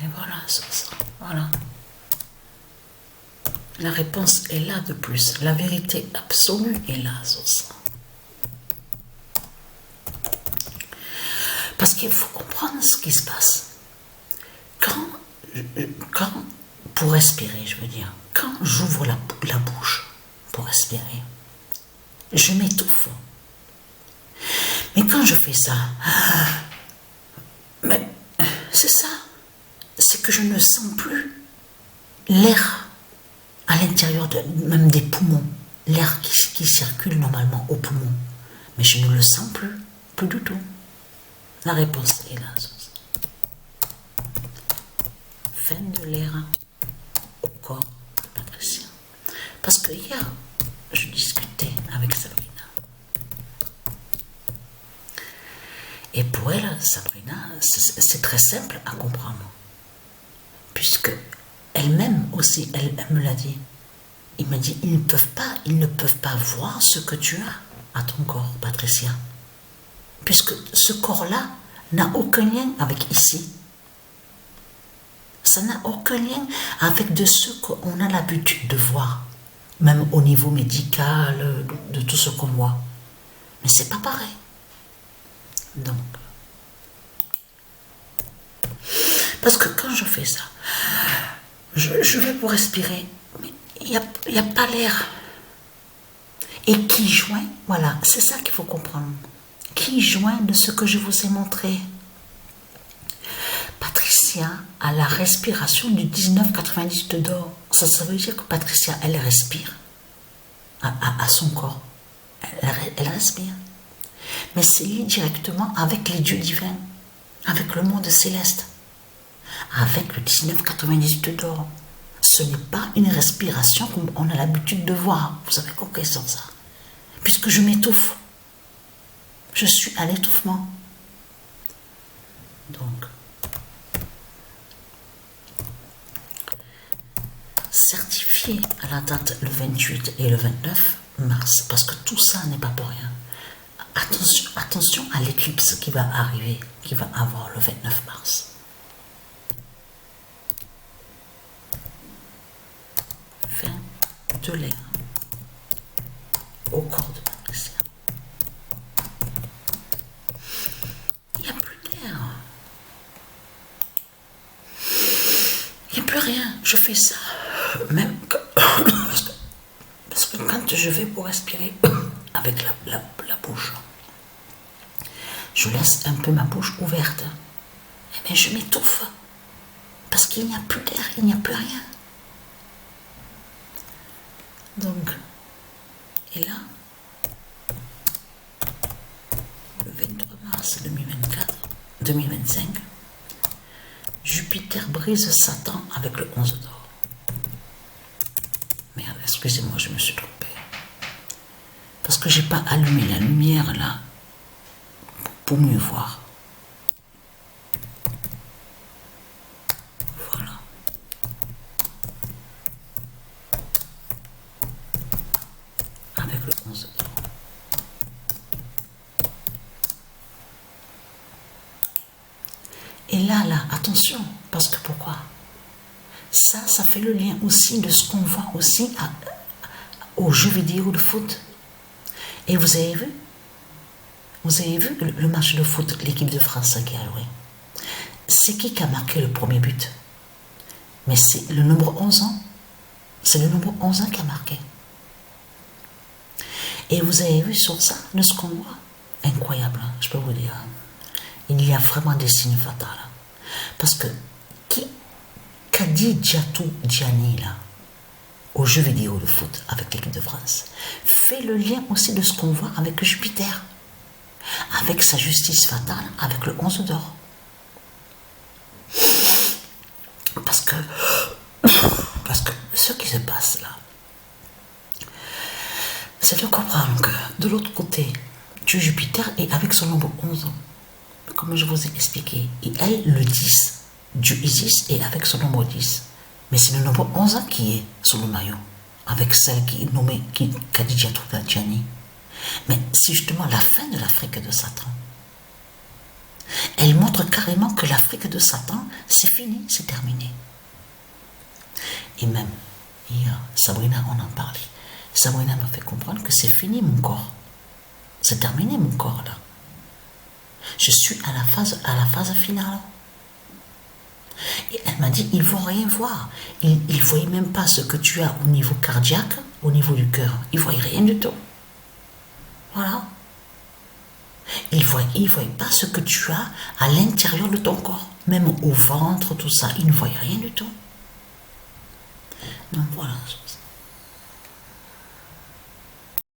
Et voilà, ça. Voilà. La réponse est là de plus. La vérité absolue est là, ça. Parce qu'il faut comprendre ce qui se passe. Quand pour respirer, je veux dire, quand j'ouvre la bouche pour respirer, je m'étouffe. Mais quand je fais ça, mais c'est ça, c'est que je ne sens plus l'air à l'intérieur même des poumons, l'air qui circule normalement aux poumons. Mais je ne le sens plus du tout. La réponse est là. Fin de l'air au corps de Patricia. Parce que hier, je discutais avec Sabrina. Et pour elle, Sabrina, c'est très simple à comprendre. Puisque elle-même aussi, elle me l'a dit. Il m'a dit, ils ne peuvent pas voir ce que tu as à ton corps, Patricia. Puisque ce corps-là n'a aucun lien avec ici. Ça n'a aucun lien avec de ce qu'on a l'habitude de voir. Même au niveau médical, de tout ce qu'on voit. Mais c'est pas pareil. Donc, parce que quand je fais ça, je vais pour respirer, mais il n'y a pas l'air. Et qui joint, voilà, c'est ça qu'il faut comprendre. Qui joint de ce que je vous ai montré. Patricia a la respiration du 19,90 dedans. Ça veut dire que Patricia, elle respire à son corps. Elle respire. Mais c'est lié directement avec les dieux divins, avec le monde céleste, avec le 19,98 d'or. Ce n'est pas une respiration comme on a l'habitude de voir. Vous avez compris sans ça. Puisque je m'étouffe. Je suis à l'étouffement. Donc, certifié à la date le 28 et le 29 mars, parce que tout ça n'est pas pour rien. Attention à l'éclipse qui va arriver, qui va avoir le 29 mars. Fin de l'air au corps de Patricia. Il n'y a plus d'air. Il n'y a plus rien. Je fais ça. Même parce que quand je vais pour respirer avec la bouche, je laisse un peu ma bouche ouverte. Et bien je m'étouffe. Parce qu'il n'y a plus d'air, il n'y a plus rien. Donc, et là, le 23 mars 2025, Jupiter brise Satan avec le 11 d'or. Merde, excusez-moi, je me suis trompée. Parce que j'ai pas allumé la lumière là pour mieux voir. Voilà. Avec le 11 d'or. Et là, attention, parce que pourquoi? Ça fait le lien aussi de ce qu'on voit aussi aux jeux vidéo de foot. Et vous avez vu le match de foot, l'équipe de France qui a joué. C'est qui a marqué le premier but? Mais c'est le numéro 11 ans. C'est le numéro 11 ans qui a marqué. Et vous avez vu sur ça, de ce qu'on voit, incroyable, hein, je peux vous dire. Il y a vraiment des signes fatals. Parce que qu'a dit Gianni là, aux jeux vidéo de foot avec l'équipe de France, fait le lien aussi de ce qu'on voit avec Jupiter, avec sa justice fatale, avec le 11 d'or. Parce que ce qui se passe là, c'est de comprendre que de l'autre côté, Dieu Jupiter est avec son nombre 11 ans. Comme je vous ai expliqué, et elle, le 10, Dieu Isis est avec son nombre 10. Mais c'est le nombre 11 ans qui est sur le maillot, avec celle qui est nommée Khadija Gianni. Mais c'est justement la fin de l'Afrique de Satan. Elle montre carrément que l'Afrique de Satan, c'est fini, c'est terminé. Et même, hier, Sabrina, on en parlait. Sabrina m'a fait comprendre que c'est fini mon corps. C'est terminé mon corps là. Je suis à la phase finale. Et elle m'a dit, ils vont rien voir. Ils ne voyaient même pas ce que tu as au niveau cardiaque, au niveau du cœur. Ils ne voyaient rien du tout. Voilà. Ils ne voyaient pas ce que tu as à l'intérieur de ton corps. Même au ventre, tout ça. Ils ne voyaient rien du tout. Donc voilà.